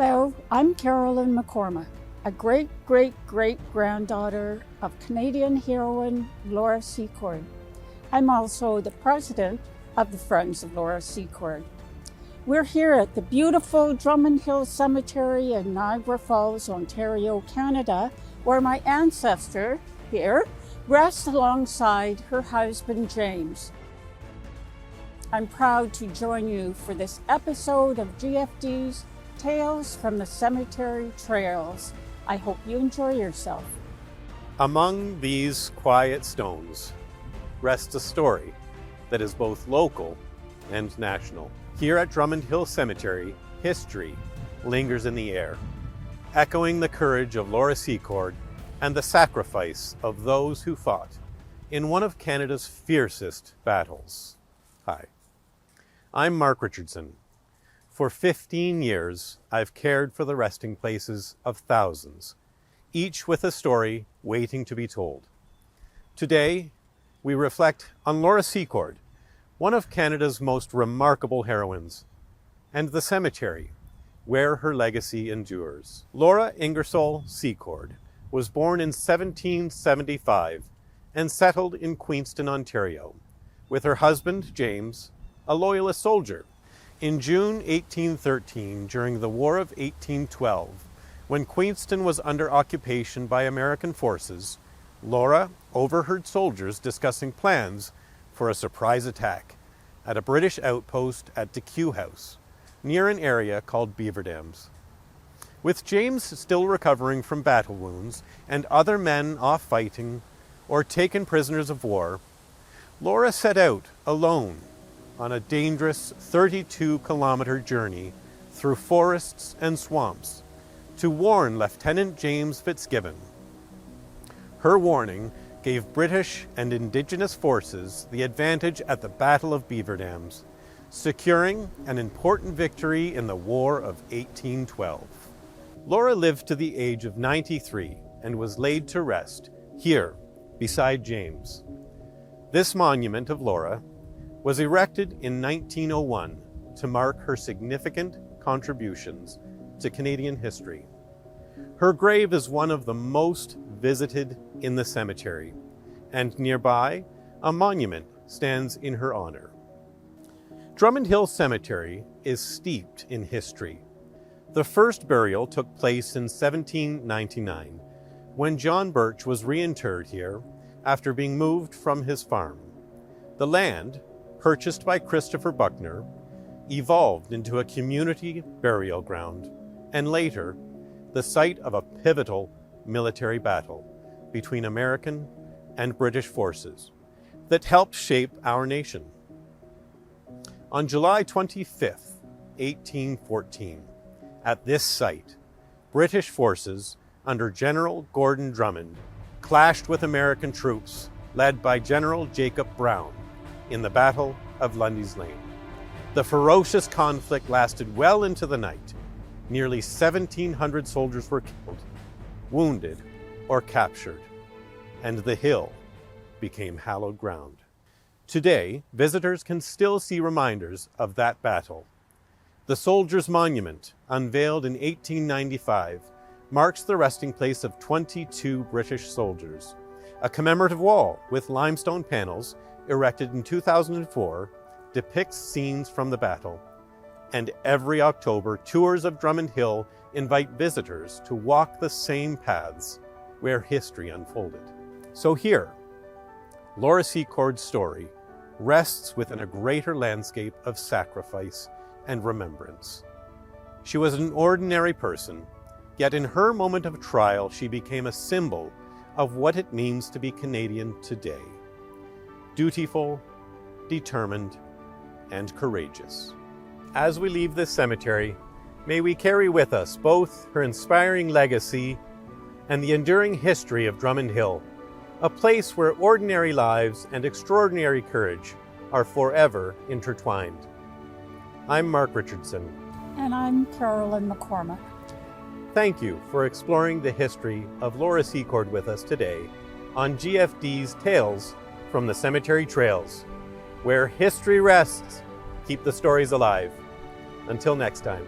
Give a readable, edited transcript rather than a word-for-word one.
Hello, I'm Carolyn McCormick, a great-great-great-granddaughter of Canadian heroine Laura Secord. I'm also the president of the Friends of Laura Secord. We're here at the beautiful Drummond Hill Cemetery in Niagara Falls, Ontario, Canada, where my ancestor here rests alongside her husband, James. I'm proud to join you for this episode of GFD's Tales from the Cemetery Trails. I hope you enjoy yourself. Among these quiet stones rests a story that is both local and national. Here at Drummond Hill Cemetery, history lingers in the air, echoing the courage of Laura Secord and the sacrifice of those who fought in one of Canada's fiercest battles. Hi, I'm Mark Richardson. For 15 years, I've cared for the resting places of thousands, each with a story waiting to be told. Today, we reflect on Laura Secord, one of Canada's most remarkable heroines, and the cemetery where her legacy endures. Laura Ingersoll Secord was born in 1775 and settled in Foyston, Ontario, with her husband, James, a Loyalist soldier. In June 1813, during the War of 1812, when Foyston was under occupation by American forces, Laura overheard soldiers discussing plans for a surprise attack at a British outpost at Deque House, near an area called Beaver Dams. With James still recovering from battle wounds and other men off fighting or taken prisoners of war, Laura set out alone on a dangerous 32-kilometer journey through forests and swamps to warn Lieutenant James Fitzgibbon. Her warning gave British and Indigenous forces the advantage at the Battle of Beaver Dams, securing an important victory in the War of 1812. Laura lived to the age of 93 and was laid to rest here beside James. This monument of Laura was erected in 1901 to mark her significant contributions to Canadian history. Her grave is one of the most visited in the cemetery, and nearby, a monument stands in her honor. Drummond Hill Cemetery is steeped in history. The first burial took place in 1799, when John Birch was reinterred here after being moved from his farm. The land, purchased by Christopher Buckner, evolved into a community burial ground, and later, the site of a pivotal military battle between American and British forces that helped shape our nation. On July 25th, 1814, at this site, British forces under General Gordon Drummond clashed with American troops led by General Jacob Brown in the Battle of Lundy's Lane. The ferocious conflict lasted well into the night. Nearly 1,700 soldiers were killed, wounded, or captured, and the hill became hallowed ground. Today, visitors can still see reminders of that battle. The Soldiers' Monument, unveiled in 1895, marks the resting place of 22 British soldiers. A commemorative wall with limestone panels, erected in 2004, depicts scenes from the battle. And every October, tours of Drummond Hill invite visitors to walk the same paths where history unfolded. So here, Laura Secord's story rests within a greater landscape of sacrifice and remembrance. She was an ordinary person, yet in her moment of trial, she became a symbol of what it means to be Canadian today. Dutiful, determined, and courageous. As we leave this cemetery, may we carry with us both her inspiring legacy and the enduring history of Drummond Hill, a place where ordinary lives and extraordinary courage are forever intertwined. I'm Mark Richardson. And I'm Carolyn McCormick. Thank you for exploring the history of Laura Secord with us today on GFD's Tales from the Cemetery Trails, where history rests. Keep the stories alive. Until next time.